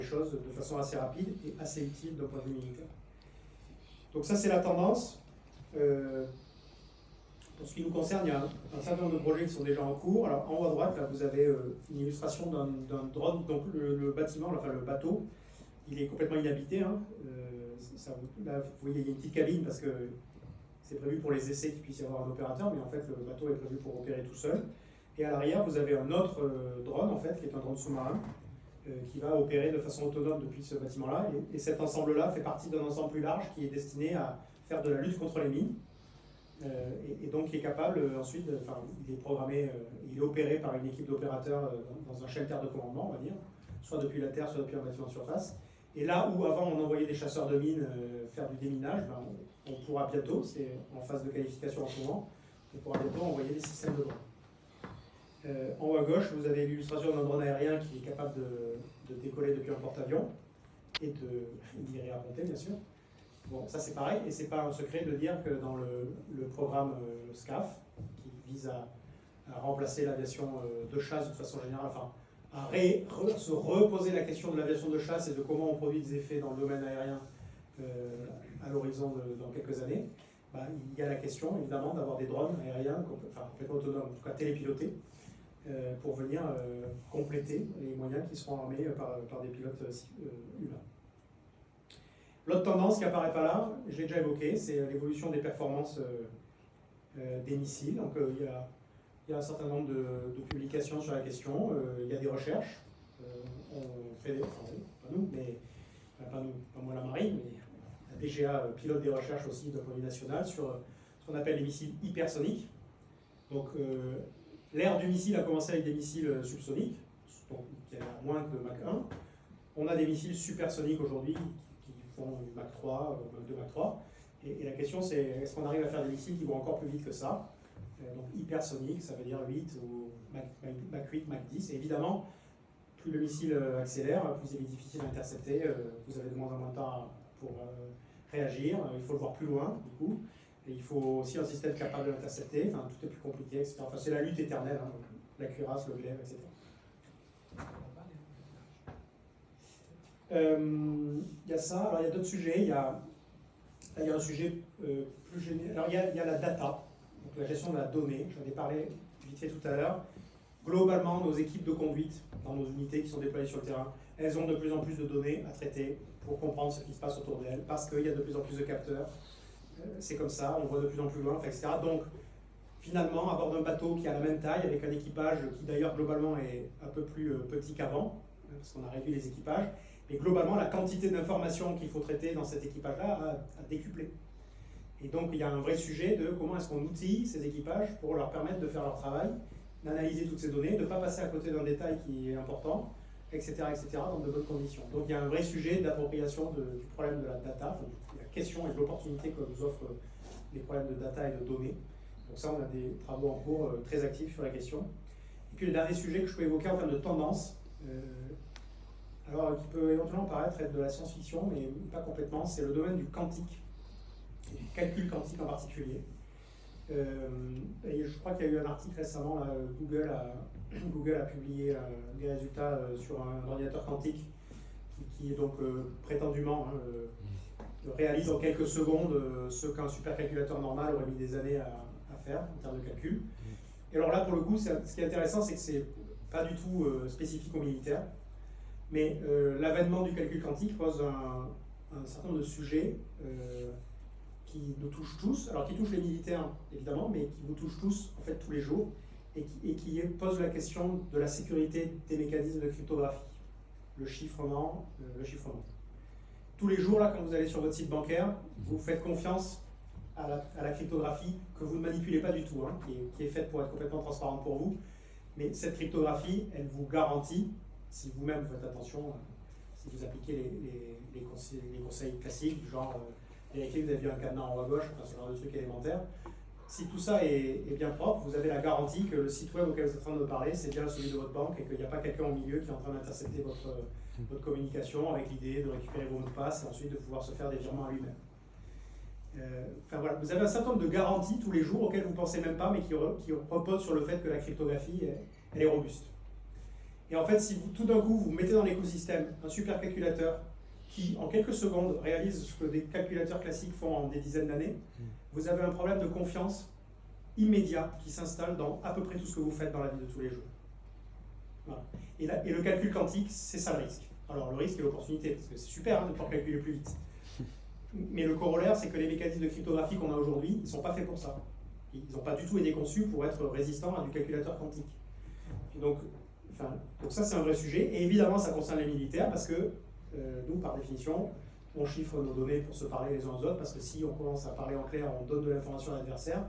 les choses de façon assez rapide et assez utile d'un point de vue militaire. Donc ça, c'est la tendance. Pour ce qui nous concerne, il y a un certain nombre de projets qui sont déjà en cours. Alors en haut à droite, là, vous avez une illustration d'un drone. Donc le bâtiment, enfin le bateau, il est complètement inhabité. Hein. Là, vous voyez, il y a une petite cabine parce que c'est prévu pour les essais qu'il puisse y avoir un opérateur, mais en fait, le bateau est prévu pour opérer tout seul. Et à l'arrière, vous avez un autre drone, en fait, qui est un drone sous-marin, qui va opérer de façon autonome depuis ce bâtiment-là. Et cet ensemble-là fait partie d'un ensemble plus large qui est destiné à faire de la lutte contre les mines. Et donc qui est capable ensuite, il est programmé, il est opéré par une équipe d'opérateurs dans un shelter de commandement, on va dire, soit depuis la terre, soit depuis un bâtiment de surface. Et là où avant on envoyait des chasseurs de mines faire du déminage, on pourra bientôt, c'est en phase de qualification en ce moment, on pourra bientôt envoyer des systèmes de drone. En haut à gauche, vous avez l'illustration d'un drone aérien qui est capable de décoller depuis un porte-avions et d'y réapponter, bien sûr. Bon, ça c'est pareil, et c'est pas un secret de dire que dans le programme SCAF, qui vise à remplacer l'aviation de chasse de façon générale, enfin, à se reposer la question de l'aviation de chasse et de comment on produit des effets dans le domaine aérien à l'horizon dans quelques années, il y a la question évidemment d'avoir des drones aériens, complètement autonomes, en tout cas télépilotés, pour venir compléter les moyens qui seront armés par des pilotes humains. L'autre tendance qui apparaît pas là, je l'ai déjà évoqué, c'est l'évolution des performances des missiles. Donc il y a un certain nombre de publications sur la question, il y a des recherches, on fait des, enfin, pas nous, mais pas moi la marine, mais la DGA pilote des recherches aussi d'un point de vue national sur ce qu'on appelle les missiles hypersoniques. Donc l'ère du missile a commencé avec des missiles subsoniques, donc qui a moins que Mach 1. On a des missiles supersoniques aujourd'hui qui font du Mach 3, Mach 2, Mach 3. Et la question c'est, est-ce qu'on arrive à faire des missiles qui vont encore plus vite que ça? Donc hypersonique, ça veut dire 8 ou Mach 8, Mach 10. Et évidemment, plus le missile accélère, plus il est difficile à intercepter. Vous avez de moins en moins de temps pour réagir. Il faut le voir plus loin, du coup. Et il faut aussi un système capable de l'intercepter. Enfin, tout est plus compliqué, etc. Enfin, c'est la lutte éternelle, hein, la cuirasse, le glaive, etc. Il y a ça. Alors, il y a d'autres sujets. Il y a un sujet plus général. Alors, il y a la data. Donc la gestion de la donnée, j'en ai parlé vite fait tout à l'heure. Globalement, nos équipes de conduite dans nos unités qui sont déployées sur le terrain, elles ont de plus en plus de données à traiter pour comprendre ce qui se passe autour d'elles, parce qu'il y a de plus en plus de capteurs. C'est comme ça, on voit de plus en plus loin, etc. Donc, finalement, à bord d'un bateau qui a la même taille, avec un équipage qui d'ailleurs globalement est un peu plus petit qu'avant, parce qu'on a réduit les équipages, mais globalement, la quantité d'informations qu'il faut traiter dans cet équipage-là a décuplé. Et donc, il y a un vrai sujet de comment est-ce qu'on outille ces équipages pour leur permettre de faire leur travail, d'analyser toutes ces données, de ne pas passer à côté d'un détail qui est important, etc., dans de bonnes conditions. Donc, il y a un vrai sujet d'appropriation du problème de la data, enfin, de la question et de l'opportunité que nous offrent les problèmes de data et de données. Donc ça, on a des travaux en cours très actifs sur la question. Et puis, le dernier sujet que je peux évoquer en termes de tendance, alors qui peut éventuellement paraître être de la science-fiction, mais pas complètement, c'est le domaine du quantique. Du calcul quantique en particulier. Et je crois qu'il y a eu un article récemment, là, Google a publié des résultats sur un ordinateur quantique qui est donc prétendument réalise en quelques secondes ce qu'un supercalculateur normal aurait mis des années à faire en termes de calcul. Et alors là, pour le coup, ce qui est intéressant, c'est que c'est pas du tout spécifique aux militaires, mais l'avènement du calcul quantique pose un certain nombre de sujets qui nous touchent tous, alors qui touchent les militaires évidemment, mais qui nous touchent tous en fait tous les jours, et qui pose la question de la sécurité des mécanismes de cryptographie, le chiffrement. Tous les jours, là, quand vous allez sur votre site bancaire, vous faites confiance à la cryptographie que vous ne manipulez pas du tout, hein, qui est faite pour être complètement transparente pour vous, mais cette cryptographie, elle vous garantit, si vous-même faites attention, si vous appliquez les conseils classiques du genre vérifiez que vous avez vu un cadenas en haut à gauche, enfin ce genre de truc élémentaire. Si tout ça est bien propre, vous avez la garantie que le site web auquel vous êtes en train de me parler, c'est bien celui de votre banque et qu'il n'y a pas quelqu'un au milieu qui est en train d'intercepter votre communication avec l'idée de récupérer vos mots de passe et ensuite de pouvoir se faire des virements à lui-même. Enfin voilà, vous avez un certain nombre de garanties tous les jours auxquelles vous ne pensez même pas, mais qui reposent sur le fait que la cryptographie elle est robuste. Et en fait, si vous, tout d'un coup, vous mettez dans l'écosystème un supercalculateur qui, en quelques secondes, réalise ce que des calculateurs classiques font en des dizaines d'années, vous avez un problème de confiance immédiat qui s'installe dans à peu près tout ce que vous faites dans la vie de tous les jours. Voilà. Et le calcul quantique, c'est ça le risque. Alors le risque et l'opportunité, parce que c'est super de pouvoir calculer plus vite. Mais le corollaire, c'est que les mécanismes de cryptographie qu'on a aujourd'hui, ils ne sont pas faits pour ça. Ils n'ont pas du tout été conçus pour être résistants à du calculateur quantique. Et donc ça, c'est un vrai sujet. Et évidemment, ça concerne les militaires, parce que nous, par définition, on chiffre nos données pour se parler les uns aux autres, parce que si on commence à parler en clair, on donne de l'information à l'adversaire.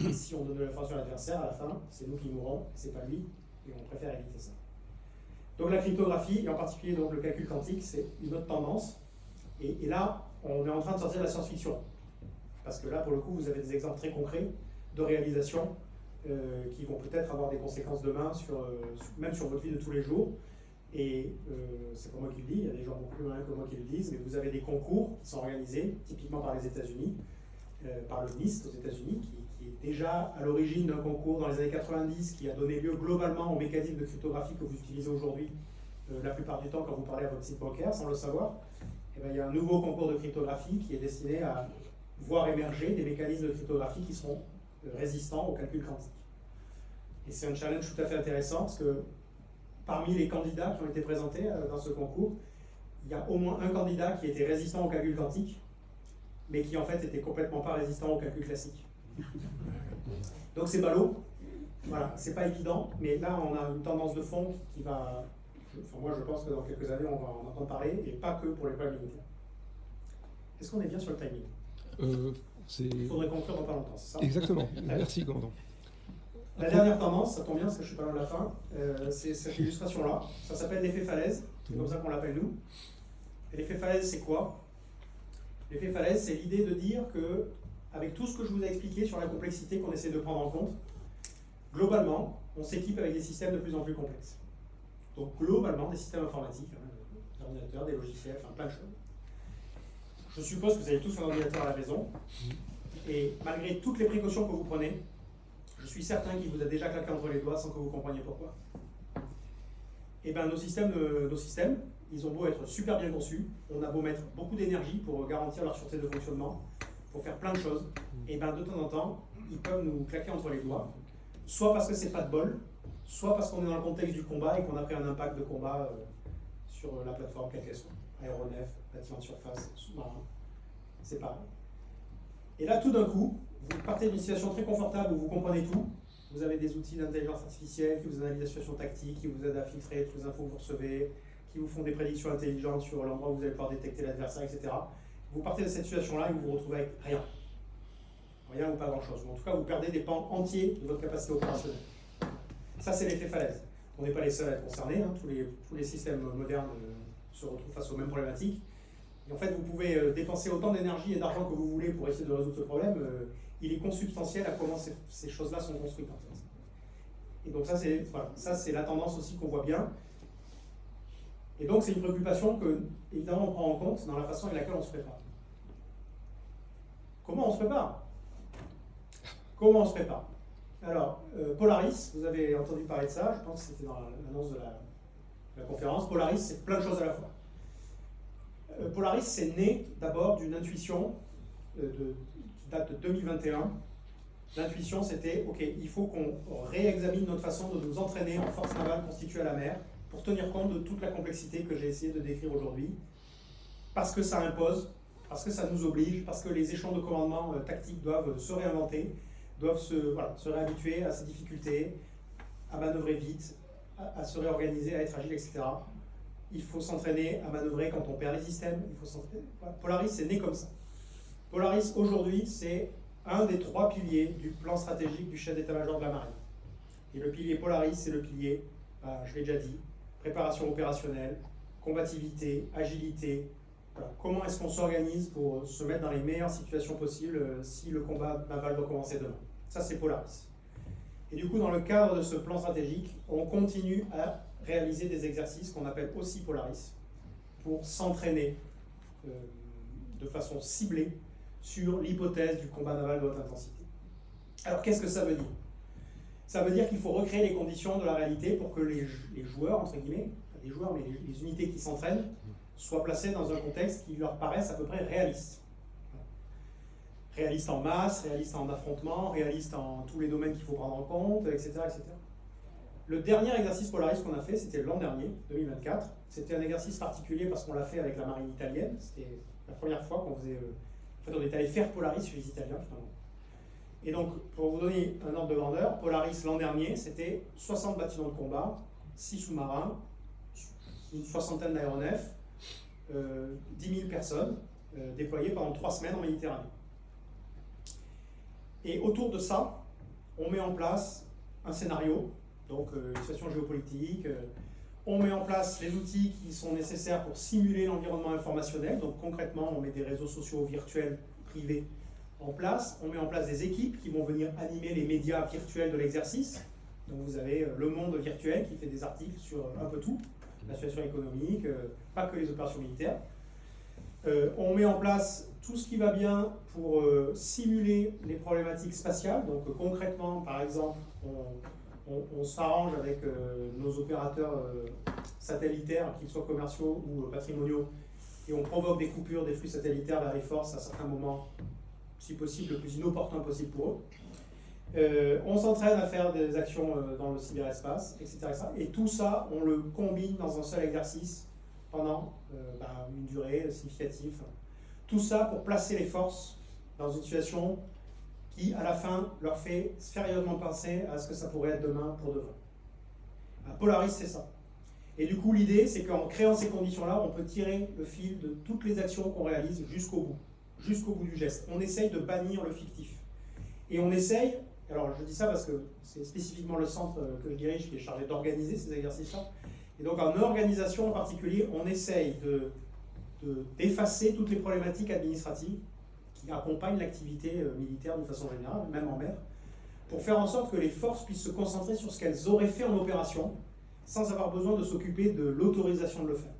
Et si on donne de l'information à l'adversaire, à la fin, c'est nous qui mourrons, c'est pas lui, et on préfère éviter ça. Donc la cryptographie, et en particulier donc, le calcul quantique, c'est une autre tendance. Et là, on est en train de sortir de la science-fiction. Parce que là, pour le coup, vous avez des exemples très concrets de réalisation qui vont peut-être avoir des conséquences demain, même sur votre vie de tous les jours. Et c'est pas moi qui le dis, il y a des gens beaucoup plus malins que moi qui le disent, mais vous avez des concours qui sont organisés, typiquement par les États-Unis, par le NIST aux États-Unis, qui est déjà à l'origine d'un concours dans les années 90 qui a donné lieu globalement au mécanisme de cryptographie que vous utilisez aujourd'hui la plupart du temps quand vous parlez à votre site bancaire sans le savoir. Et bien, il y a un nouveau concours de cryptographie qui est destiné à voir émerger des mécanismes de cryptographie qui seront résistants au calcul quantique. Et c'est un challenge tout à fait intéressant parce que parmi les candidats qui ont été présentés dans ce concours, il y a au moins un candidat qui était résistant au calcul quantique, mais qui en fait était complètement pas résistant au calcul classique. Donc c'est ballot, voilà, c'est pas évident, mais là on a une tendance de fond qui va... moi je pense que dans quelques années on va en entendre parler, et pas que pour les problèmes militaires. Est-ce qu'on est bien sur le timing? Il faudrait conclure dans pas longtemps, c'est ça? Exactement, merci Commandant. La dernière tendance, ça tombe bien parce que je suis pas loin de la fin, c'est cette illustration-là. Ça s'appelle l'effet falaise, c'est comme ça qu'on l'appelle nous. Et l'effet falaise, c'est quoi? L'effet falaise, c'est l'idée de dire que, avec tout ce que je vous ai expliqué sur la complexité qu'on essaie de prendre en compte, globalement, on s'équipe avec des systèmes de plus en plus complexes. Donc globalement, des systèmes informatiques, des ordinateurs, des logiciels, enfin plein de choses. Je suppose que vous avez tous un ordinateur à la maison, et malgré toutes les précautions que vous prenez, je suis certain qu'il vous a déjà claqué entre les doigts sans que vous compreniez pourquoi. Et bien nos systèmes, ils ont beau être super bien conçus, on a beau mettre beaucoup d'énergie pour garantir leur sûreté de fonctionnement, pour faire plein de choses, et bien de temps en temps, ils peuvent nous claquer entre les doigts, soit parce que c'est pas de bol, soit parce qu'on est dans le contexte du combat et qu'on a pris un impact de combat sur la plateforme, quelle qu'elle soit. Aéronef, bâtiment de surface, sous-marin, c'est pareil. Et là, tout d'un coup, vous partez d'une situation très confortable où vous comprenez tout. Vous avez des outils d'intelligence artificielle qui vous analysent la situation tactique, qui vous aident à filtrer toutes les infos que vous recevez, qui vous font des prédictions intelligentes sur l'endroit où vous allez pouvoir détecter l'adversaire, etc. Vous partez de cette situation-là et vous vous retrouvez avec rien. Rien ou pas grand-chose. En tout cas, vous perdez des pans entiers de votre capacité opérationnelle. Ça, c'est l'effet falaise. On n'est pas les seuls à être concernés. Hein. Tous les systèmes modernes se retrouvent face aux mêmes problématiques. Et en fait, vous pouvez dépenser autant d'énergie et d'argent que vous voulez pour essayer de résoudre ce problème. Il est consubstantiel à comment ces choses-là sont construites, en fait. Et donc ça, c'est la tendance aussi qu'on voit bien. Et donc, c'est une préoccupation que, évidemment, on prend en compte dans la façon avec laquelle on se prépare. Comment on se prépare? Comment on se prépare? Alors, Polaris, vous avez entendu parler de ça, je pense que c'était dans l'annonce de la conférence. Polaris, c'est plein de choses à la fois. Polaris, c'est né d'abord d'une intuition qui date de 2021. L'intuition, c'était, ok, il faut qu'on réexamine notre façon de nous entraîner en force navale constituée à la mer pour tenir compte de toute la complexité que j'ai essayé de décrire aujourd'hui, parce que ça impose, parce que ça nous oblige, parce que les échelons de commandement tactiques doivent se réinventer, doivent se réhabituer à ces difficultés, à manœuvrer vite, à se réorganiser, à être agile, etc. Il faut s'entraîner à manœuvrer quand on perd les systèmes. Polaris, c'est né comme ça. Polaris, aujourd'hui, c'est un des 3 piliers du plan stratégique du chef d'état-major de la marine. Et le pilier Polaris, c'est le pilier, je l'ai déjà dit, préparation opérationnelle, combativité, agilité. Voilà. Comment est-ce qu'on s'organise pour se mettre dans les meilleures situations possibles si le combat naval doit commencer demain? Ça, c'est Polaris. Et du coup, dans le cadre de ce plan stratégique, on continue à réaliser des exercices qu'on appelle aussi Polaris pour s'entraîner de façon ciblée sur l'hypothèse du combat naval de haute intensité. Alors, qu'est-ce que ça veut dire? Ça veut dire qu'il faut recréer les conditions de la réalité pour que les joueurs, entre guillemets, pas les joueurs, mais les unités qui s'entraînent, soient placées dans un contexte qui leur paraisse à peu près réaliste. Réaliste en masse, réaliste en affrontement, réaliste en tous les domaines qu'il faut prendre en compte, etc., etc. Le dernier exercice Polaris qu'on a fait, c'était l'an dernier, 2024. C'était un exercice particulier parce qu'on l'a fait avec la marine italienne. C'était la première fois qu'on faisait... En fait, on est allé faire Polaris chez les Italiens, finalement. Et donc, pour vous donner un ordre de grandeur, Polaris l'an dernier, c'était 60 bâtiments de combat, 6 sous-marins, une soixantaine d'aéronefs, 10 000 personnes déployées pendant 3 semaines en Méditerranée. Et autour de ça, on met en place un scénario, donc une situation géopolitique, on met en place les outils qui sont nécessaires pour simuler l'environnement informationnel, donc concrètement, on met des réseaux sociaux virtuels privés en place, on met en place des équipes qui vont venir animer les médias virtuels de l'exercice. Donc vous avez le monde virtuel qui fait des articles sur un peu tout, la situation économique, pas que les opérations militaires. On met en place tout ce qui va bien pour simuler les problématiques spatiales. Donc concrètement, par exemple, on s'arrange avec nos opérateurs satellitaires, qu'ils soient commerciaux ou patrimoniaux, et on provoque des coupures des flux satellitaires vers les forces à certains moments, si possible, le plus inopportun possible pour eux. On s'entraîne à faire des actions dans le cyberespace, etc., etc. Et tout ça, on le combine dans un seul exercice pendant une durée significative. Tout ça pour placer les forces dans une situation qui, à la fin, leur fait sérieusement penser à ce que ça pourrait être demain pour de vrai. Polaris, c'est ça. Et du coup, l'idée, c'est qu'en créant ces conditions-là, on peut tirer le fil de toutes les actions qu'on réalise jusqu'au bout du geste. On essaye de bannir le fictif. Et on essaye, alors je dis ça parce que c'est spécifiquement le centre que je dirige qui est chargé d'organiser ces exercices-là. Et donc en organisation en particulier, on essaye d'effacer toutes les problématiques administratives qui accompagnent l'activité militaire de façon générale, même en mer, pour faire en sorte que les forces puissent se concentrer sur ce qu'elles auraient fait en opération, sans avoir besoin de s'occuper de l'autorisation de le faire.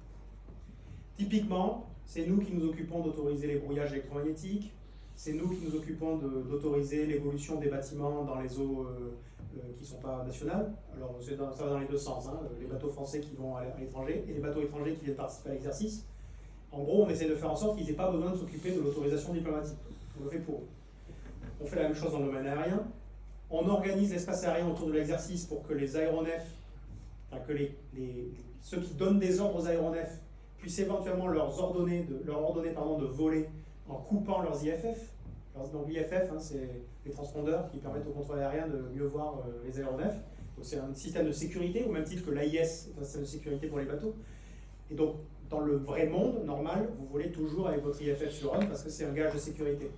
Typiquement, c'est nous qui nous occupons d'autoriser les brouillages électromagnétiques, c'est nous qui nous occupons d'autoriser l'évolution des bâtiments dans les eaux qui ne sont pas nationales. Alors ça va dans les deux sens, hein, les bateaux français qui vont à l'étranger et les bateaux étrangers qui viennent participer à l'exercice. En gros, on essaie de faire en sorte qu'ils n'aient pas besoin de s'occuper de l'autorisation diplomatique. On le fait pour eux. On fait la même chose dans le domaine aérien. On organise l'espace aérien autour de l'exercice pour que les aéronefs, enfin que ceux qui donnent des ordres aux aéronefs puissent éventuellement leur ordonner de voler en coupant leurs IFF. Donc l'IFF, hein, c'est les transpondeurs qui permettent au contrôle aérien de mieux voir les aéronefs. Donc c'est un système de sécurité, au même titre que l'AIS est un système de sécurité pour les bateaux. Et donc, dans le vrai monde normal, vous volez toujours avec votre IFF sur on parce que c'est un gage de sécurité.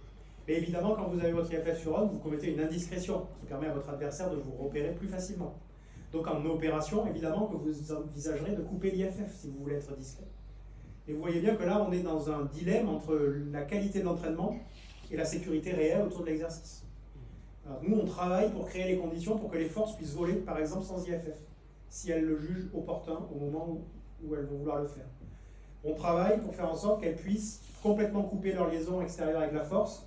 Mais évidemment, quand vous avez votre IFF sur on, vous commettez une indiscrétion qui permet à votre adversaire de vous repérer plus facilement. Donc en opération, évidemment que vous envisagerez de couper l'IFF si vous voulez être discret. Et vous voyez bien que là, on est dans un dilemme entre la qualité de l'entraînement et la sécurité réelle autour de l'exercice. Nous, on travaille pour créer les conditions pour que les forces puissent voler, par exemple, sans IFF, si elles le jugent opportun au moment où elles vont vouloir le faire. On travaille pour faire en sorte qu'elles puissent complètement couper leur liaison extérieure avec la force,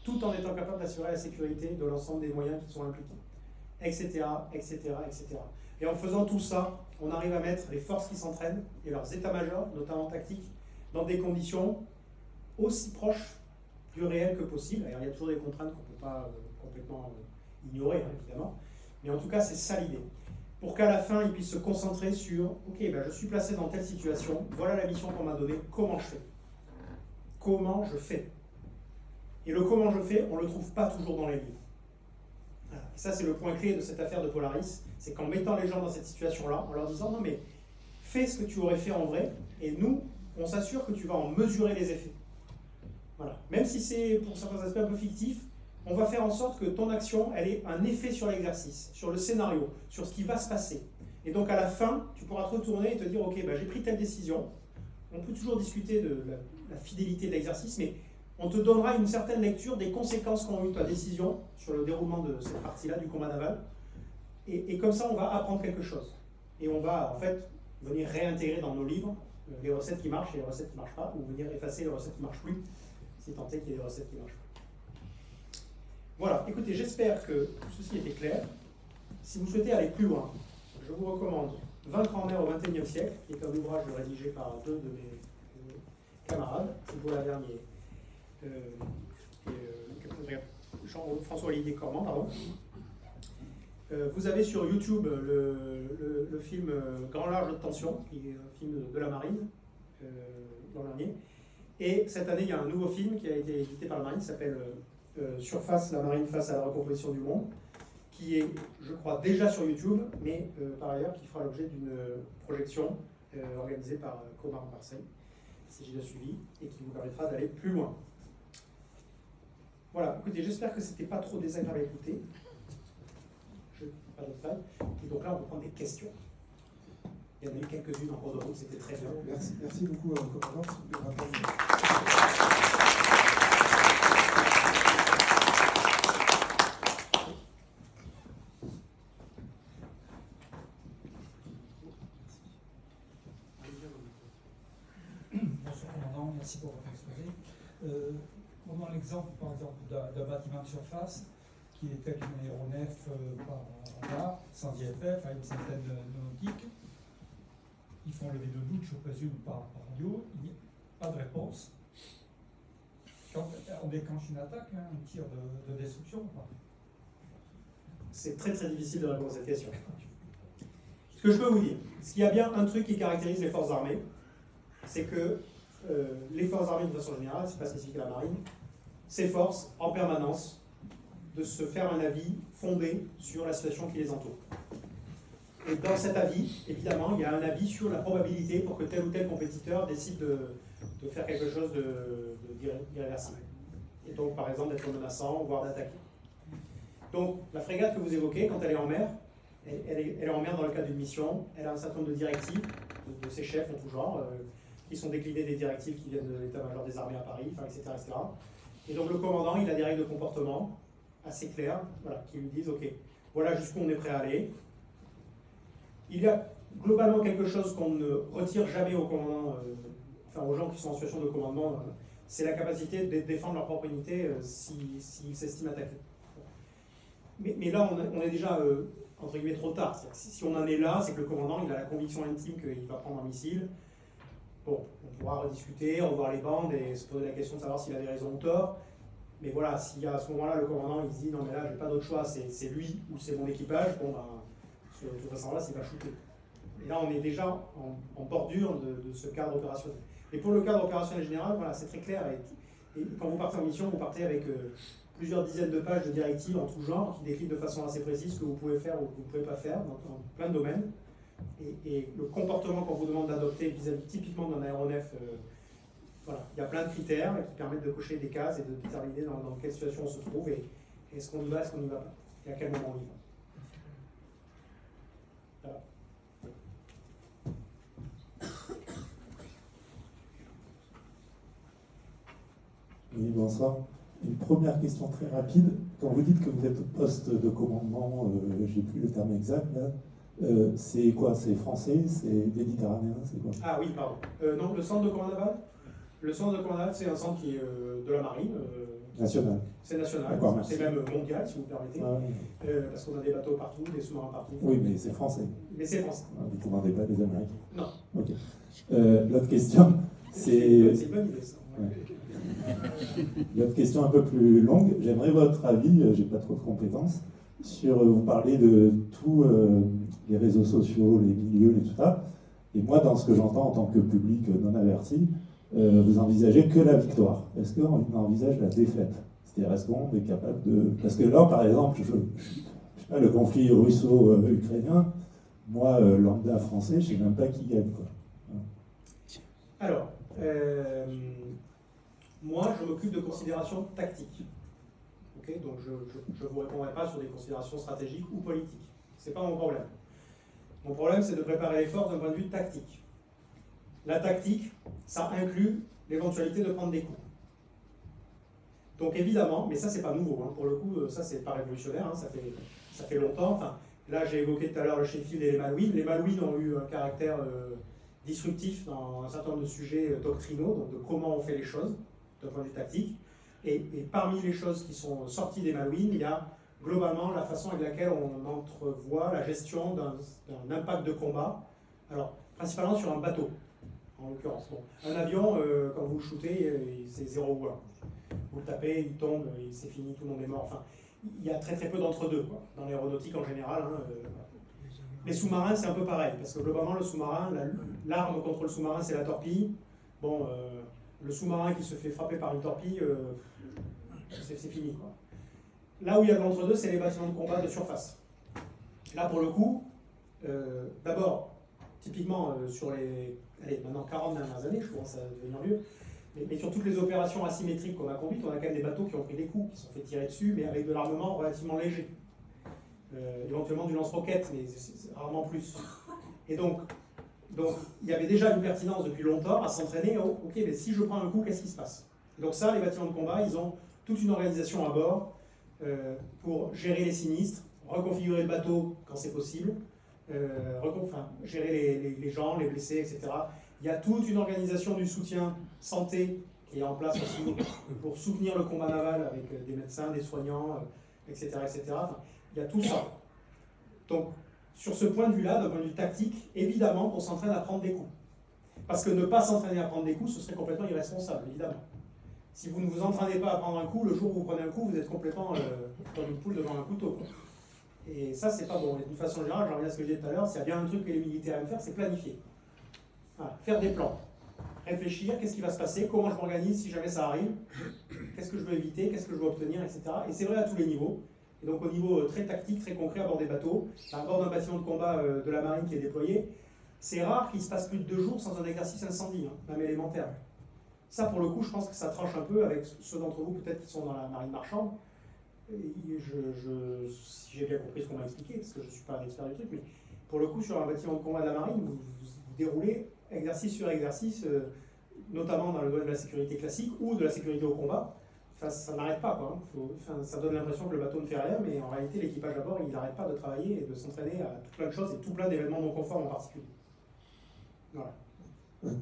tout en étant capables d'assurer la sécurité de l'ensemble des moyens qui sont impliqués, etc., etc., etc. Et en faisant tout ça, on arrive à mettre les forces qui s'entraînent et leurs états-majors, notamment tactiques, dans des conditions aussi proches du réel que possible. Alors, il y a toujours des contraintes qu'on ne peut pas complètement ignorer, hein, évidemment. Mais en tout cas, c'est ça l'idée. Pour qu'à la fin, ils puissent se concentrer sur « Ok, je suis placé dans telle situation, voilà la mission qu'on m'a donnée, comment je fais ?» Comment je fais? Et le « comment je fais », on ne le trouve pas toujours dans les livres. Voilà. Et ça, c'est le point clé de cette affaire de Polaris, c'est qu'en mettant les gens dans cette situation-là, en leur disant « Non, mais fais ce que tu aurais fait en vrai, et nous, on s'assure que tu vas en mesurer les effets. » Voilà. Même si c'est pour certains aspects un peu fictif, on va faire en sorte que ton action, elle ait un effet sur l'exercice, sur le scénario, sur ce qui va se passer. Et donc à la fin, tu pourras te retourner et te dire, ok, j'ai pris telle décision. On peut toujours discuter de la fidélité de l'exercice, mais on te donnera une certaine lecture des conséquences qu'ont eu ta décision sur le déroulement de cette partie-là du combat naval. Et comme ça, on va apprendre quelque chose. Et on va en fait venir réintégrer dans nos livres les recettes qui marchent et les recettes qui ne marchent pas, ou venir effacer les recettes qui ne marchent plus, si tant est qu'il y ait des recettes qui marchent. Voilà, écoutez, j'espère que tout ceci était clair. si vous souhaitez aller plus loin, je vous recommande Vaincre en mer au XXIe siècle, qui est un ouvrage rédigé par deux de mes camarades, Thibault Lavergne et Jean-François Olivier Cormand, pardon. Vous avez sur YouTube le film Grand Large de Tension, qui est un film de la marine, l'an dernier. Et cette année, il y a un nouveau film qui a été édité par la marine, qui s'appelle Surface, la marine face à la recomposition du monde, qui est, je crois, déjà sur YouTube, mais par ailleurs qui fera l'objet d'une projection organisée par Comar Marseille, si j'ai bien suivi, et qui vous permettra d'aller plus loin. Voilà, écoutez, j'espère que c'était pas trop désagréable à écouter. Je n'ai pas d'autres taille. Et donc là, on peut prendre des questions. Il y en a eu quelques-unes en cours de route, c'était très bien. Merci beaucoup, commandant. Bonsoir, commandant, merci pour votre exposé. Prenons l'exemple, par exemple, d'un bâtiment de surface qui est tel qu'un aéronef par radar, sans IFF, à une centaine de nautiques. Ils font lever de doute, je présume, par radio. Il n'y a pas de réponse. Quand on déclenche une attaque, un tir de destruction ou pas? C'est très très difficile de répondre à cette question. Ce que je peux vous dire, s'il y a bien un truc qui caractérise les forces armées, c'est que les forces armées, de façon générale, c'est pas spécifique à la marine, s'efforcent en permanence de se faire un avis fondé sur la situation qui les entoure. Et dans cet avis, évidemment, il y a un avis sur la probabilité pour que tel ou tel compétiteur décide de faire quelque chose d'irréversible. Et donc, par exemple, d'être menaçant, voire d'attaquer. Donc, la frégate que vous évoquez, quand elle est en mer, elle est en mer dans le cadre d'une mission, elle a un certain nombre de directives de ses chefs en tout genre, qui sont déclinées des directives qui viennent de l'état-major des armées à Paris, etc., etc. Et donc, le commandant, il a des règles de comportement assez claires, voilà, qui lui disent, OK, voilà jusqu'où on est prêt à aller. Il y a globalement quelque chose qu'on ne retire jamais aux commandants, enfin aux gens qui sont en situation de commandement, c'est la capacité de défendre leur propre unité s'ils s'estiment attaqués. Mais là, on est déjà, entre guillemets, trop tard. Si on en est là, c'est que le commandant, il a la conviction intime qu'il va prendre un missile. Bon, on pourra rediscuter, revoir les bandes et se poser la question de savoir s'il avait raison ou tort. Mais voilà, si à ce moment-là, le commandant, il se dit, non mais là, j'ai pas d'autre choix, c'est lui ou c'est mon équipage, bon ben, de toute façon-là, c'est pas shooter. Et là, on est déjà en bordure de ce cadre opérationnel. Et pour le cadre opérationnel général, voilà, c'est très clair. Et quand vous partez en mission, vous partez avec plusieurs dizaines de pages de directives en tout genre qui décrivent de façon assez précise ce que vous pouvez faire ou ce que vous ne pouvez pas faire dans plein de domaines. Et le comportement qu'on vous demande d'adopter vis-à-vis typiquement d'un aéronef, voilà, il y a plein de critères qui permettent de cocher des cases et de déterminer dans quelle situation on se trouve et est-ce qu'on y va, est-ce qu'on n'y va pas, et à quel moment on y va. Voilà. Oui, bonsoir. Une première question très rapide. Quand vous dites que vous êtes au poste de commandement, j'ai plus le terme exact là, c'est quoi? C'est français? C'est méditerranéen? C'est quoi? Ah oui, pardon. Non, le centre de commande naval. Le centre de commande naval, c'est un centre qui est de la marine. National. C'est national. C'est même mondial, si vous permettez. Ah, oui. Parce qu'on a des bateaux partout, des sous-marins partout. Oui, mais c'est français. Mais c'est français. Vous ne commandez pas des Américains? Non. Ok. L'autre question, c'est... C'est une bonne idée, ça. Ouais. L'autre question un peu plus longue, j'aimerais votre avis, j'ai pas trop de compétences, sur, vous parlez de tous les réseaux sociaux, les milieux et tout ça, et moi dans ce que j'entends en tant que public non averti, vous envisagez que la victoire. Est-ce qu'on envisage la défaite? C'est-à-dire, est-ce qu'on est capable de... Parce que là, par exemple, je sais pas, le conflit russo-ukrainien, moi, lambda français, je sais même pas qui gagne, quoi. Alors, moi, je m'occupe de considérations tactiques. Okay, donc, je ne vous répondrai pas sur des considérations stratégiques ou politiques. Ce n'est pas mon problème. Mon problème, c'est de préparer les forces d'un point de vue tactique. La tactique, ça inclut l'éventualité de prendre des coups. Donc, évidemment, mais ça, c'est pas nouveau. Hein, pour le coup, ça, c'est pas révolutionnaire. Hein, ça fait longtemps. Enfin, là, j'ai évoqué tout à l'heure le Sheffield et les Malouines. Les Malouines ont eu un caractère disruptif dans un certain nombre de sujets doctrinaux, donc de comment on fait les choses, d'un point de vue tactique. Et parmi les choses qui sont sorties des Malouines, il y a globalement la façon avec laquelle on entrevoit la gestion d'un impact de combat. Alors, principalement sur un bateau, en l'occurrence. Bon, un avion, quand vous le shootez, c'est 0 ou 1. Vous le tapez, il tombe, et c'est fini, tout le monde est mort. Enfin, il y a très très peu d'entre-deux, quoi, dans l'aéronautique en général. Hein, Les sous-marins, c'est un peu pareil, parce que globalement, le sous-marin, l'arme contre le sous-marin, c'est la torpille. Bon, le sous-marin qui se fait frapper par une torpille, c'est fini, quoi. Là où il y a de l'entre-deux, c'est les bâtiments de combat de surface. Là, pour le coup, d'abord, typiquement sur les maintenant 40 dernières années, je commence à devenir vieux, mais sur toutes les opérations asymétriques qu'on a conduites, on a quand même des bateaux qui ont pris des coups, qui se sont fait tirer dessus, mais avec de l'armement relativement léger. Éventuellement du lance-roquette, mais c'est rarement plus. Et donc, il y avait déjà une pertinence depuis longtemps à s'entraîner. Oh, ok, mais si je prends un coup, qu'est-ce qui se passe? Et donc ça, les bâtiments de combat, ils ont toute une organisation à bord pour gérer les sinistres, reconfigurer le bateau quand c'est possible, gérer les gens, les blessés, etc. Il y a toute une organisation du soutien santé qui est en place aussi pour soutenir le combat naval avec des médecins, des soignants, etc. etc. Enfin, il y a tout ça. Donc, sur ce point de vue-là, d'un point de vue tactique, évidemment qu'on s'entraîne à prendre des coups. Parce que ne pas s'entraîner à prendre des coups, ce serait complètement irresponsable, évidemment. Si vous ne vous entraînez pas à prendre un coup, le jour où vous prenez un coup, vous êtes complètement comme une poule devant un couteau, quoi. Et ça, c'est pas bon. Et d'une façon générale, je reviens à ce que je disais tout à l'heure, s'il y a bien un truc que les militaires aiment faire, c'est planifier. Voilà, faire des plans. Réfléchir, qu'est-ce qui va se passer, comment je m'organise si jamais ça arrive, qu'est-ce que je veux éviter, qu'est-ce que je veux obtenir, etc. Et c'est vrai à tous les niveaux. Et donc au niveau très tactique, très concret, à bord des bateaux, à bord d'un bâtiment de combat de la marine qui est déployé, c'est rare qu'il se passe plus de 2 jours sans un exercice incendie, hein, même élémentaire. Ça, pour le coup, je pense que ça tranche un peu avec ceux d'entre vous peut-être qui sont dans la marine marchande. Et si j'ai bien compris ce qu'on m'a expliqué, parce que je ne suis pas un expert du truc, mais pour le coup, sur un bâtiment de combat de la marine, vous déroulez exercice sur exercice, notamment dans le domaine de la sécurité classique ou de la sécurité au combat. Enfin, ça n'arrête pas, quoi. Ça donne l'impression que le bateau ne fait rien, mais en réalité, l'équipage à bord, il n'arrête pas de travailler et de s'entraîner à tout plein de choses et tout plein d'événements non conformes en particulier. Voilà.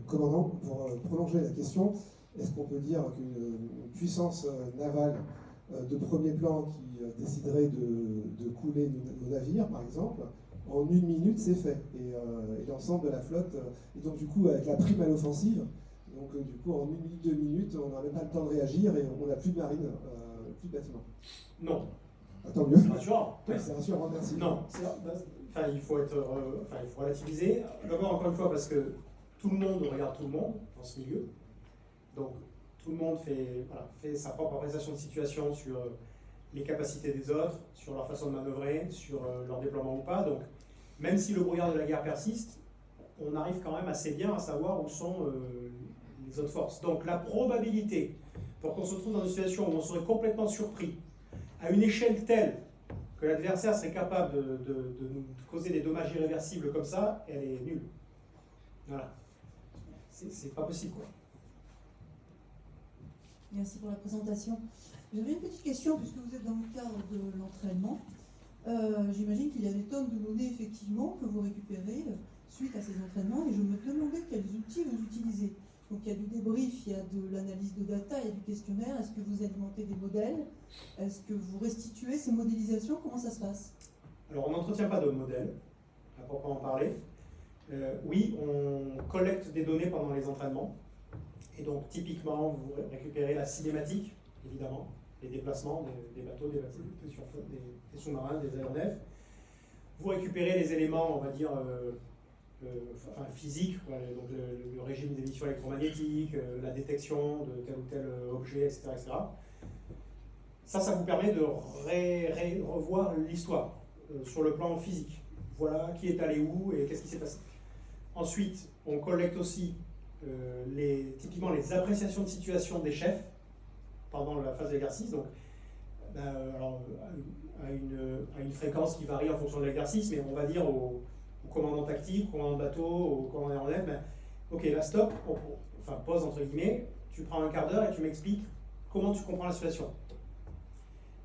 Commandant, pour prolonger la question, est-ce qu'on peut dire qu'une puissance navale de premier plan qui déciderait de couler nos navires, par exemple, en 1 minute, c'est fait. Et l'ensemble de la flotte, et donc du coup, avec la prime à l'offensive, donc du coup, en 1 minute, 2 minutes, on n'a même pas le temps de réagir et on n'a plus de marine, plus de bâtiment. Non. Ah, tant mieux. C'est rassurant. Ouais, c'est rassurant, merci. Non. Il faut relativiser. D'abord, encore une fois, parce que tout le monde regarde tout le monde dans ce milieu. Donc, tout le monde fait sa propre appréciation de situation sur les capacités des autres, sur leur façon de manœuvrer, sur leur déploiement ou pas. Donc, même si le brouillard de la guerre persiste, on arrive quand même assez bien à savoir où sont les autres forces. Donc, la probabilité pour qu'on se trouve dans une situation où on serait complètement surpris, à une échelle telle que l'adversaire serait capable de nous causer des dommages irréversibles comme ça, elle est nulle. Voilà. C'est pas possible, quoi. Merci pour la présentation. J'avais une petite question, puisque vous êtes dans le cadre de l'entraînement. J'imagine qu'il y a des tonnes de données, effectivement, que vous récupérez suite à ces entraînements, et je me demandais quels outils vous utilisez. Donc il y a du débrief, il y a de l'analyse de data, il y a du questionnaire. Est-ce que vous alimentez des modèles? Est-ce que vous restituez ces modélisations? Comment ça se passe? Alors on n'entretient pas de modèle, à proprement parler. Oui, on collecte des données pendant les entraînements. Et donc, typiquement, vous récupérez la cinématique, évidemment, les déplacements des bateaux, des sous-marins, des aéronefs. Vous récupérez les éléments, on va dire, physiques, donc le régime d'émission électromagnétique, la détection de tel ou tel objet, etc. etc. Ça vous permet de revoir l'histoire sur le plan physique. Voilà qui est allé où et qu'est-ce qui s'est passé. Ensuite, on collecte aussi typiquement les appréciations de situation des chefs pendant la phase d'exercice, donc à une fréquence qui varie en fonction de l'exercice, mais on va dire au commandant tactique, au commandant de bateau, au commandant aéronef, ok, là stop, pause entre guillemets, tu prends un quart d'heure et tu m'expliques comment tu comprends la situation.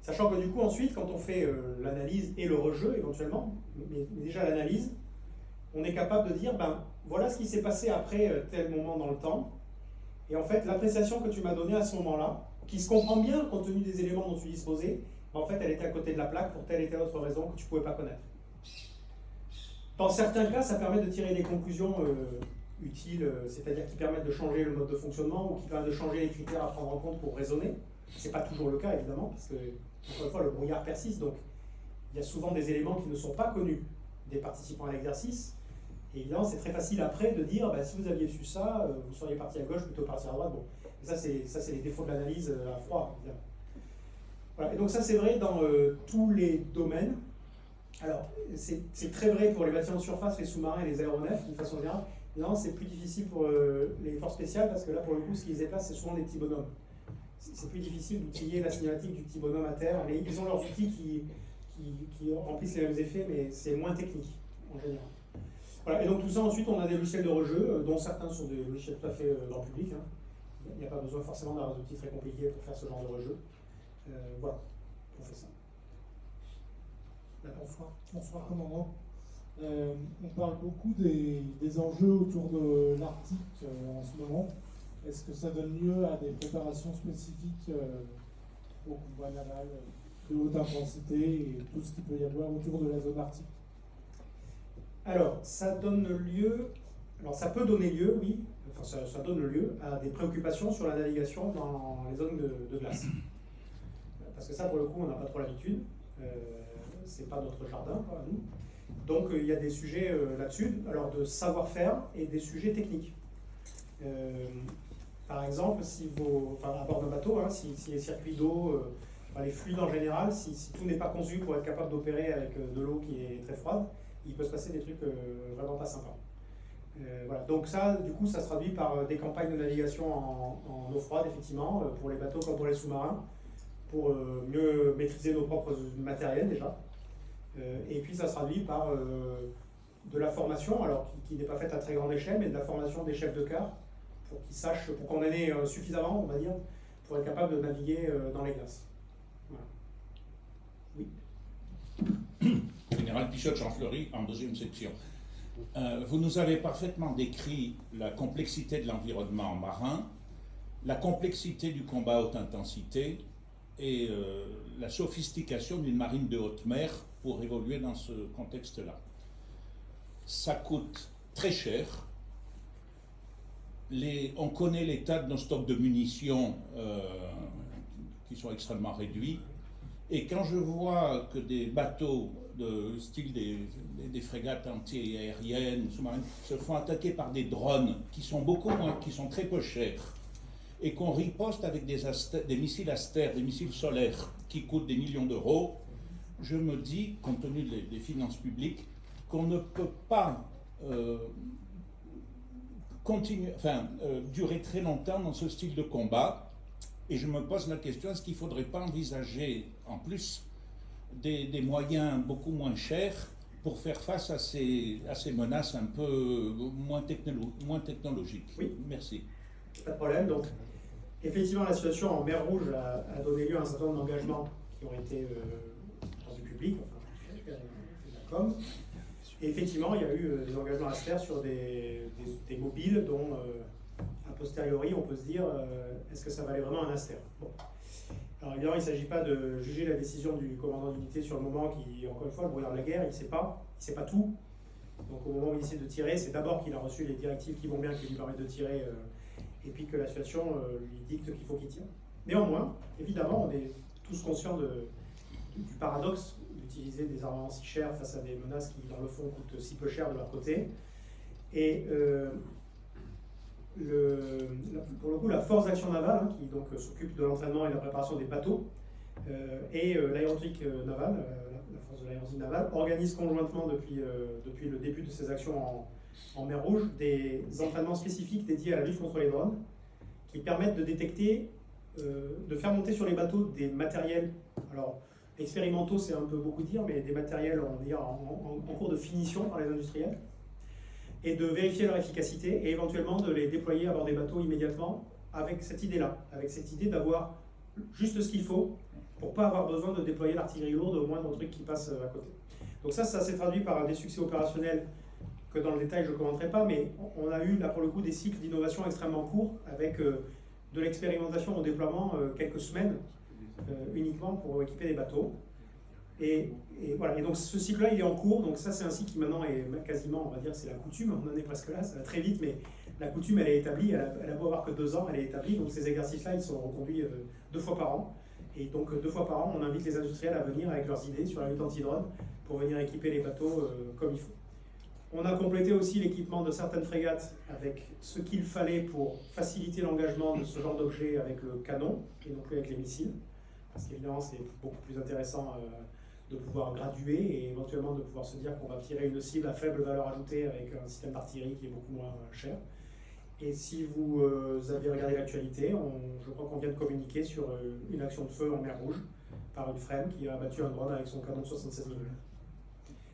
Sachant que du coup ensuite, quand on fait l'analyse et le rejeu éventuellement, mais déjà l'analyse, on est capable de dire, voilà ce qui s'est passé après tel moment dans le temps. Et en fait, l'appréciation que tu m'as donnée à ce moment-là, qui se comprend bien compte tenu des éléments dont tu disposais, En fait, elle était à côté de la plaque pour telle et telle autre raison que tu ne pouvais pas connaître. Dans certains cas, ça permet de tirer des conclusions utiles, c'est-à-dire qui permettent de changer le mode de fonctionnement ou qui permettent de changer les critères à prendre en compte pour raisonner. Ce n'est pas toujours le cas, évidemment, parce que, encore une fois, le brouillard persiste, donc il y a souvent des éléments qui ne sont pas connus des participants à l'exercice. Et évidemment, c'est très facile après de dire, bah, si vous aviez su ça, vous seriez parti à gauche plutôt que parti à droite. Bon, et ça, c'est les défauts de l'analyse à froid, évidemment. Voilà. Et donc ça, c'est vrai dans tous les domaines. Alors, c'est très vrai pour les bâtiments de surface, les sous-marins et les aéronefs, d'une façon générale. Non, c'est plus difficile pour les forces spéciales, parce que là, pour le coup, ce qu'ils déplacent, c'est souvent des petits bonhommes. C'est plus difficile d'outiller la cinématique du petit bonhomme à terre, mais ils ont leurs outils qui remplissent les mêmes effets, mais c'est moins technique, en général. Voilà. Et donc tout ça, ensuite, on a des logiciels de rejeu, dont certains sont des logiciels tout à fait grand public. Hein. Il n'y a pas besoin forcément d'avoir des outils très compliqués pour faire ce genre de rejeu. Voilà, on fait ça. Bonsoir, commandant. On parle beaucoup des enjeux autour de l'Arctique en ce moment. Est-ce que ça donne lieu à des préparations spécifiques au combat naval de haute intensité et tout ce qu'il peut y avoir autour de la zone arctique? Alors, ça donne lieu, alors ça peut donner lieu, oui, enfin ça donne lieu à des préoccupations sur la navigation dans les zones de glace. Parce que ça, pour le coup, on n'a pas trop l'habitude. C'est pas notre jardin, quoi, nous. Donc il y a des sujets là-dessus, alors de savoir-faire et des sujets techniques. Par exemple, à bord d'un bateau, hein, si les circuits d'eau, les fluides en général, si tout n'est pas conçu pour être capable d'opérer avec de l'eau qui est très froide, il peut se passer des trucs vraiment pas sympas. Voilà. Donc ça, du coup, ça se traduit par des campagnes de navigation en eau froide, effectivement, pour les bateaux comme pour les sous-marins, pour mieux maîtriser nos propres matériels déjà. Et puis ça se traduit par de la formation, alors qui n'est pas faite à très grande échelle, mais de la formation des chefs de quart, pour qu'ils sachent, pour qu'on en ait suffisamment, on va dire, pour être capable de naviguer dans les glaces. Voilà. Oui. Général Pichotte, Jean Fleury, en deuxième section. Vous nous avez parfaitement décrit la complexité de l'environnement marin, la complexité du combat à haute intensité et la sophistication d'une marine de haute mer pour évoluer dans ce contexte-là. Ça coûte très cher. On connaît l'état de nos stocks de munitions qui sont extrêmement réduits. Et quand je vois que des bateaux de style des frégates anti-aériennes, sous-marines, se font attaquer par des drones qui sont très peu chers, et qu'on riposte avec des missiles Aster, des missiles solaires qui coûtent des millions d'euros, je me dis, compte tenu des finances publiques, qu'on ne peut pas durer très longtemps dans ce style de combat. Et je me pose la question, est-ce qu'il ne faudrait pas envisager en plus des moyens beaucoup moins chers pour faire face à ces menaces un peu moins technologiques? Oui. Merci. Pas de problème. Donc, effectivement, la situation en mer Rouge a donné lieu à un certain nombre d'engagements qui ont été rendus publics, enfin, de la com. Et effectivement, il y a eu des engagements à se faire sur des mobiles dont, a posteriori, on peut se dire, est-ce que ça valait vraiment un Aster? Bon. Alors évidemment, il ne s'agit pas de juger la décision du commandant d'unité sur le moment qui, encore une fois, le brouillard de la guerre, il ne sait pas tout. Donc au moment où il décide de tirer, c'est d'abord qu'il a reçu les directives qui vont bien, qui lui permettent de tirer, et puis que la situation lui dicte qu'il faut qu'il tire. Néanmoins, évidemment, on est tous conscients du paradoxe d'utiliser des armements si chers face à des menaces qui, dans le fond, coûtent si peu cher de leur côté. Et pour le coup, la force d'action navale, qui donc s'occupe de l'entraînement et de la préparation des bateaux, et l'aéronautique navale, la force de l'aéronautique navale, organise conjointement depuis le début de ces actions en mer Rouge des entraînements spécifiques dédiés à la lutte contre les drones, qui permettent de détecter, de faire monter sur les bateaux des matériels, alors expérimentaux c'est un peu beaucoup dire, mais des matériels on va dire, en cours de finition par les industriels, et de vérifier leur efficacité et éventuellement de les déployer à bord des bateaux immédiatement avec cette idée-là, avec cette idée d'avoir juste ce qu'il faut pour ne pas avoir besoin de déployer l'artillerie lourde au moindre truc qui passe à côté. Donc ça s'est traduit par des succès opérationnels que dans le détail je ne commenterai pas, mais on a eu là pour le coup des cycles d'innovation extrêmement courts avec de l'expérimentation au déploiement quelques semaines uniquement pour équiper les bateaux. Et voilà, et donc ce cycle-là, il est en cours, donc ça c'est un cycle qui maintenant est quasiment, on va dire, c'est la coutume, on en est presque là, ça va très vite, mais la coutume, elle est établie, elle a beau avoir que 2 ans, elle est établie, donc ces exercices-là, ils sont reconduits 2 fois par an. Et donc 2 fois par an, on invite les industriels à venir avec leurs idées sur la lutte anti-drone pour venir équiper les bateaux comme il faut. On a complété aussi l'équipement de certaines frégates avec ce qu'il fallait pour faciliter l'engagement de ce genre d'objet avec le canon et non plus avec les missiles. Parce qu'évidemment, c'est beaucoup plus intéressant de pouvoir graduer et éventuellement de pouvoir se dire qu'on va tirer une cible à faible valeur ajoutée avec un système d'artillerie qui est beaucoup moins cher. Et si vous avez regardé l'actualité, je crois qu'on vient de communiquer sur une action de feu en mer Rouge par une frame qui a abattu un drone avec son canon de 76 mm.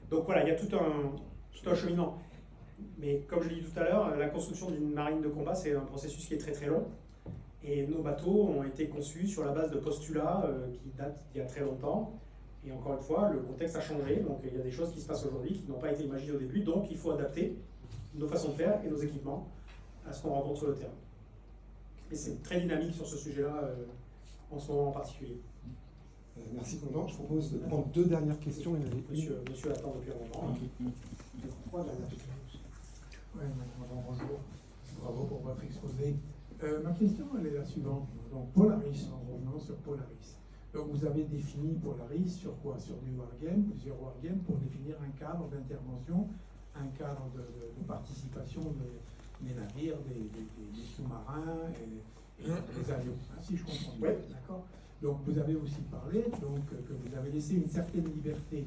Donc voilà, il y a tout un cheminement. Mais comme je l'ai dit tout à l'heure, la construction d'une marine de combat, c'est un processus qui est très très long. Et nos bateaux ont été conçus sur la base de postulats qui datent d'il y a très longtemps. Et encore une fois, le contexte a changé, donc il y a des choses qui se passent aujourd'hui qui n'ont pas été imaginées au début, donc il faut adapter nos façons de faire et nos équipements à ce qu'on rencontre sur le terrain. Et c'est très dynamique sur ce sujet-là, en ce moment en particulier. Merci, commandant. Je propose de prendre 2 dernières questions. Monsieur attend depuis un moment. 3 dernières questions. Oui, commandant, bonjour. Bravo pour votre exposé. Ma question, elle est la suivante. Donc, Polaris, en revenant sur Polaris. Donc, vous avez défini Polaris sur quoi? Sur du wargame, plusieurs wargames, pour définir un cadre d'intervention, un cadre de participation des navires, des sous-marins et des avions, si je comprends bien. Oui. D'accord. Donc, vous avez aussi parlé donc, que vous avez laissé une certaine liberté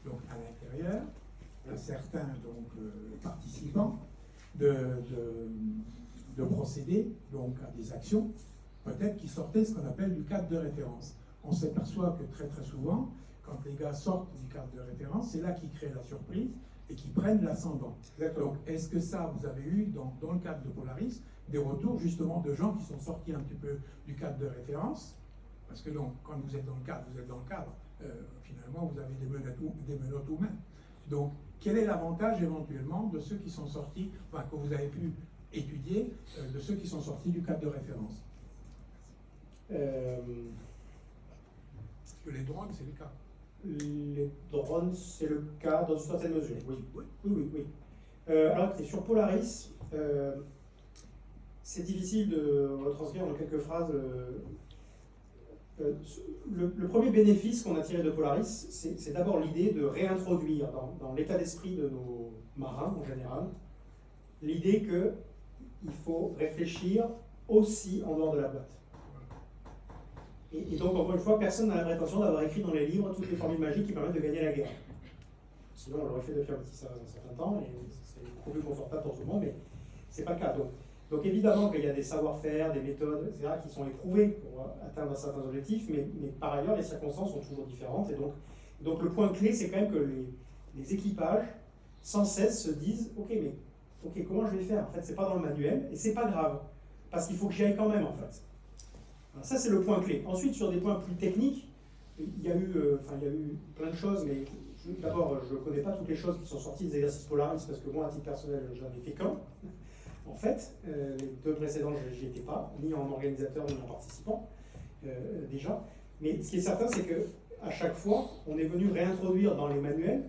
donc, à l'intérieur, à certains donc, participants, de procéder donc, à des actions, peut-être qui sortaient ce qu'on appelle du cadre de référence. On s'aperçoit que très très souvent, quand les gars sortent du cadre de référence, c'est là qu'ils créent la surprise et qu'ils prennent l'ascendant. Donc, est-ce que ça, vous avez eu dans le cadre de Polaris, des retours justement de gens qui sont sortis un petit peu du cadre de référence? Parce que donc, quand vous êtes dans le cadre, vous êtes dans le cadre. Finalement, vous avez des menottes aux mains. Donc, quel est l'avantage éventuellement de ceux qui sont sortis, enfin, que vous avez pu étudier, de ceux qui sont sortis du cadre de référence? Parce que les drones, c'est le cas. Les drones, c'est le cas dans une certaine mesure, oui. Alors, sur Polaris, c'est difficile de retranscrire en quelques phrases. Le premier bénéfice qu'on a tiré de Polaris, c'est d'abord l'idée de réintroduire dans l'état d'esprit de nos marins en général, l'idée qu'il faut réfléchir aussi en dehors de la boîte. Et donc, encore une fois, personne n'a la prétention d'avoir écrit dans les livres toutes les formules magiques qui permettent de gagner la guerre. Sinon, on l'aurait fait depuis un certain temps, et c'est beaucoup plus confortable pour tout le monde, mais c'est pas le cas. Donc évidemment qu'il y a des savoir-faire, des méthodes, etc., qui sont éprouvées pour atteindre certains objectifs, mais par ailleurs, les circonstances sont toujours différentes. Et donc le point clé, c'est quand même que les équipages, sans cesse, se disent « Ok, comment je vais faire? En fait, c'est pas dans le manuel, et c'est pas grave, parce qu'il faut que j'y aille quand même, en fait. » Alors, ça, c'est le point clé. Ensuite, sur des points plus techniques, il y a eu plein de choses, mais d'abord, je ne connais pas toutes les choses qui sont sorties des exercices Polaris, parce que moi, à titre personnel, je n'en ai fait qu'un. En fait, les 2 précédents, je n'y étais pas, ni en organisateur, ni en participant, déjà. Mais ce qui est certain, c'est qu'à chaque fois, on est venu réintroduire dans les manuels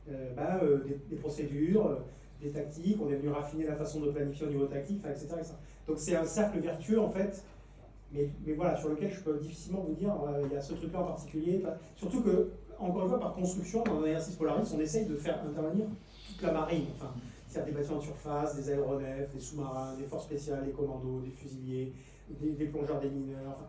des procédures, des tactiques, on est venu raffiner la façon de planifier au niveau tactique, etc., etc. Donc c'est un cercle vertueux, en fait, mais voilà, sur lequel je peux difficilement vous dire, il y a ce truc-là en particulier. Surtout que, encore une fois, par construction, dans un exercice Polaris, on essaye de faire intervenir toute la marine. Enfin, c'est-à-dire des bâtiments de surface, des aéronefs, des sous-marins, des forces spéciales, des commandos, des fusiliers, des plongeurs, des mineurs, enfin,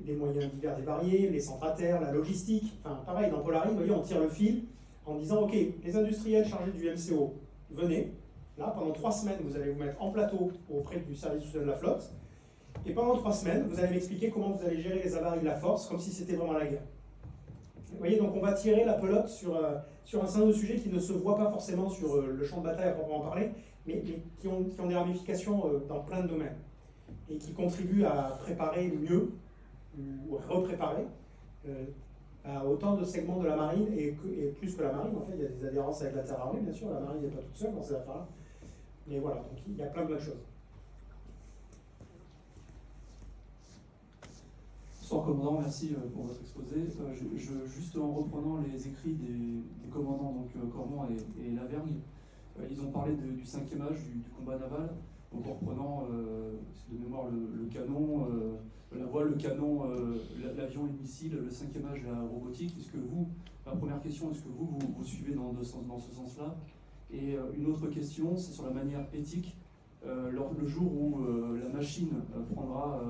les moyens divers et variés, les centres à terre, la logistique. Enfin, pareil, dans Polaris, vous voyez, on tire le fil en disant, OK, les industriels chargés du MCO, venez. Là, pendant 3 semaines, vous allez vous mettre en plateau auprès du service de soutien de la flotte. Et pendant 3 semaines, vous allez m'expliquer comment vous allez gérer les avaries de la force, comme si c'était vraiment la guerre. Vous voyez, donc on va tirer la pelote sur un certain nombre de sujets qui ne se voient pas forcément sur le champ de bataille à proprement parler, mais qui ont des ramifications dans plein de domaines, et qui contribuent à préparer mieux, ou à repréparer, à autant de segments de la marine, et plus que la marine, en fait, il y a des adhérences avec la terre armée, bien sûr, la marine n'est pas toute seule dans ces affaires-là, mais voilà, donc il y a plein de choses. Bonsoir commandant, merci pour votre exposé. Juste en reprenant les écrits des commandants, donc Cormont et Lavergne, ils ont parlé du 5e âge du combat naval, donc en reprenant de mémoire le canon, la voile, le canon, l'avion et le missile, le 5e âge de la robotique. Ma première question, est-ce que vous suivez dans ce sens-là? Et une autre question, c'est sur la manière éthique. Le jour où la machine prendra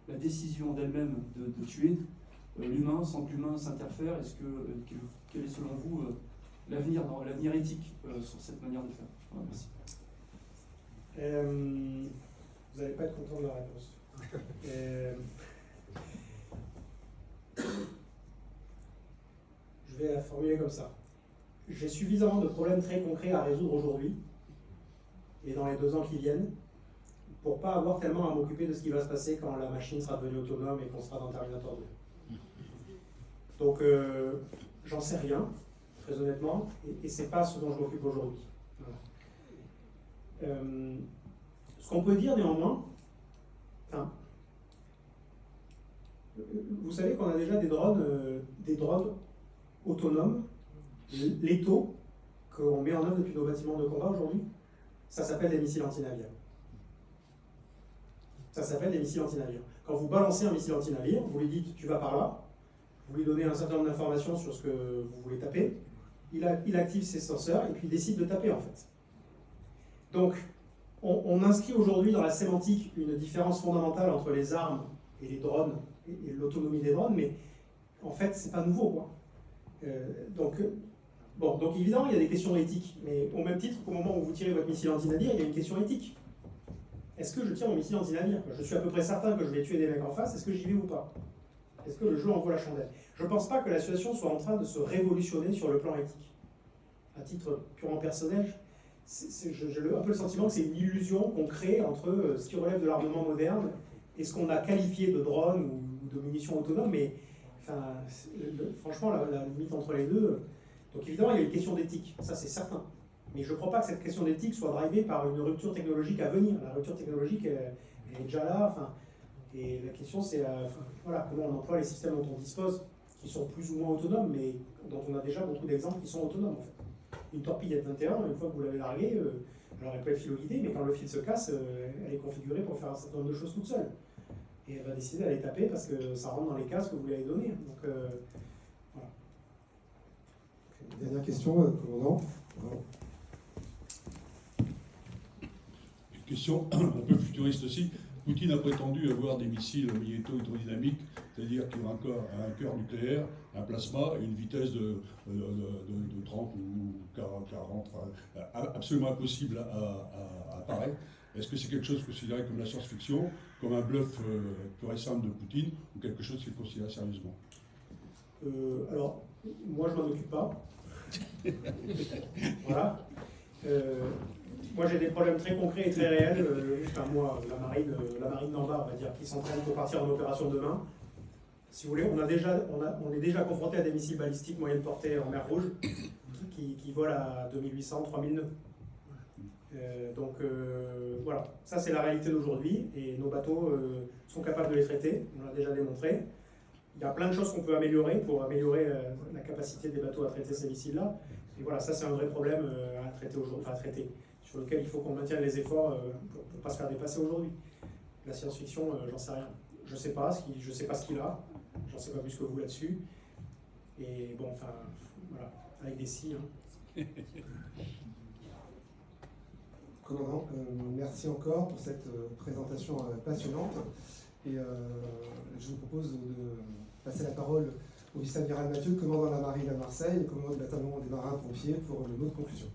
la décision d'elle-même de tuer l'humain sans que l'humain s'interfère, quel est selon vous l'avenir éthique sur cette manière de faire? Voilà, merci. Vous n'allez pas être content de la réponse. Je vais la formuler comme ça. J'ai suffisamment de problèmes très concrets à résoudre aujourd'hui et dans les 2 ans qui viennent pour pas avoir tellement à m'occuper de ce qui va se passer quand la machine sera devenue autonome et qu'on sera dans Terminator 2. Donc j'en sais rien, très honnêtement, et c'est pas ce dont je m'occupe aujourd'hui. Voilà. Ce qu'on peut dire néanmoins, vous savez qu'on a déjà des drones autonomes, létaux, qu'on met en œuvre depuis nos bâtiments de combat aujourd'hui. Ça s'appelle des missiles anti-navires. Ça s'appelle des missiles anti-navires. Quand vous balancez un missile anti-navire, vous lui dites tu vas par là, vous lui donnez un certain nombre d'informations sur ce que vous voulez taper, il active ses senseurs et puis il décide de taper en fait. Donc, on inscrit aujourd'hui dans la sémantique une différence fondamentale entre les armes et les drones et l'autonomie des drones, mais en fait, c'est pas nouveau, quoi. Donc évidemment, il y a des questions éthiques, mais au même titre qu'au moment où vous tirez votre missile anti-navire, il y a une question éthique. Est-ce que je tire mon missile anti-navire? Je suis à peu près certain que je vais tuer des mecs en face, est-ce que j'y vais ou pas? Est-ce que le jeu en vaut la chandelle? Je ne pense pas que la situation soit en train de se révolutionner sur le plan éthique. À titre purement personnel, j'ai un peu le sentiment que c'est une illusion qu'on crée entre ce qui relève de l'armement moderne et ce qu'on a qualifié de drone ou de munitions autonomes, mais franchement, la limite entre les deux... Donc évidemment, il y a une question d'éthique, ça c'est certain. Mais je ne crois pas que cette question d'éthique soit drivée par une rupture technologique à venir. La rupture technologique, elle est déjà là. Et la question, c'est comment on emploie les systèmes dont on dispose, qui sont plus ou moins autonomes, mais dont on a déjà beaucoup d'exemples qui sont autonomes. En fait. Une torpille F-21, une fois que vous l'avez larguée, alors elle peut être filoguidée, mais quand le fil se casse, elle est configurée pour faire un certain nombre de choses toute seule. Et elle va décider d'aller taper parce que ça rentre dans les cases que vous lui avez données. Donc, voilà. Dernière question, commandant. Une question un peu futuriste aussi. Poutine a prétendu avoir des missiles magnéto-hydrodynamiques, c'est-à-dire qu'il aura un cœur nucléaire, un plasma et une vitesse de 30 ou 40, absolument impossible à apparaître. Est-ce que c'est quelque chose considéré comme la science-fiction, comme un bluff pur et simple de Poutine, ou quelque chose qu'il considère sérieusement? Alors, moi je m'en occupe pas. Voilà. Moi j'ai des problèmes très concrets et très réels. Moi, la marine Namba, on va dire, qui s'entraîne pour partir en opération demain. Si vous voulez, on est déjà confronté à des missiles balistiques moyenne portée en mer Rouge qui volent à 2800-3000 nœuds. Voilà, ça c'est la réalité d'aujourd'hui et nos bateaux sont capables de les traiter, on l'a déjà démontré. Il y a plein de choses qu'on peut améliorer pour améliorer la capacité des bateaux à traiter ces missiles-là. Et voilà, ça c'est un vrai problème à traiter aujourd'hui, sur lequel il faut qu'on maintienne les efforts pour ne pas se faire dépasser aujourd'hui. La science-fiction, j'en sais rien. Je sais pas ce qu'il a, j'en sais pas plus que vous là-dessus. Et bon, voilà, avec des si. Commandant, merci encore pour cette présentation passionnante. Et je vous propose de passer la parole au vice-amiral Mathieu, commandant de la marine à Marseille et commandant du bataillon des marins-pompiers pour le mot de conclusion.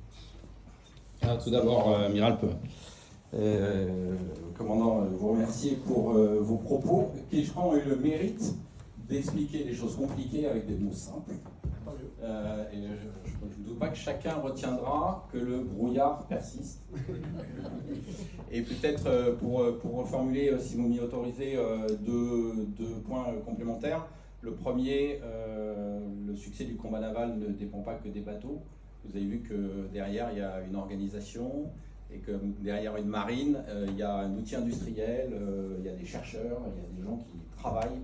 Alors, tout d'abord, Amiral, commandant, vous remercier pour vos propos qui, je crois, ont eu le mérite d'expliquer des choses compliquées avec des mots simples. Et je ne doute pas que chacun retiendra que le brouillard persiste. Et peut-être pour reformuler, si vous m'y autorisez, deux points complémentaires. Le premier, le succès du combat naval ne dépend pas que des bateaux. Vous avez vu que derrière, il y a une organisation et que derrière une marine, il y a un outil industriel, il y a des chercheurs, il y a des gens qui travaillent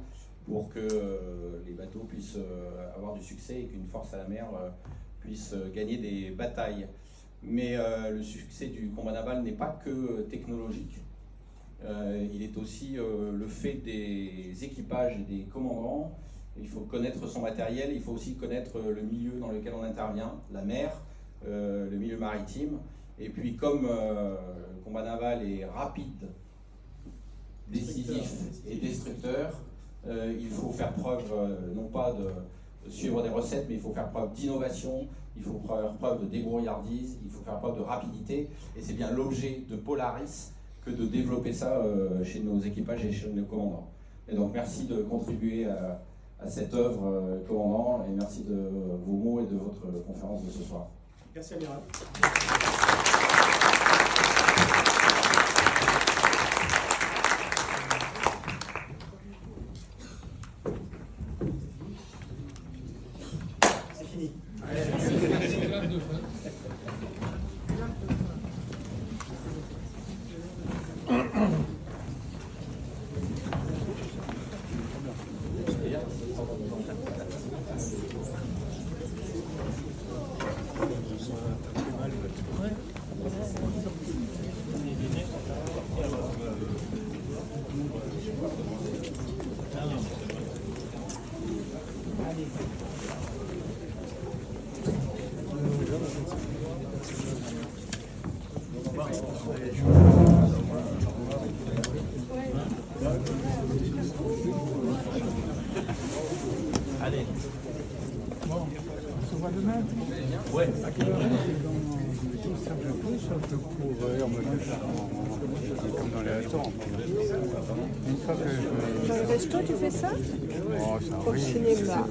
pour que les bateaux puissent avoir du succès et qu'une force à la mer puisse gagner des batailles. Mais le succès du combat naval n'est pas que technologique. Il est aussi le fait des équipages et des commandants. Il faut connaître son matériel, il faut aussi connaître le milieu dans lequel on intervient, la mer, le milieu maritime. Et puis comme le combat naval est rapide, décisif et destructeur, il faut faire preuve non pas de suivre des recettes, mais il faut faire preuve d'innovation, il faut faire preuve de débrouillardise, il faut faire preuve de rapidité. Et c'est bien l'objet de Polaris que de développer ça chez nos équipages et chez nos commandants. Et donc merci de contribuer à cette œuvre, commandant, et merci de vos mots et de votre conférence de ce soir. Merci Amiral. C'est fini. Allez. Bon, on se voit demain. Ouais. À quelle heure? Comme dans les restaurants. Une fois que Dans le resto, tu fais ça? Oh, ça Au cinéma.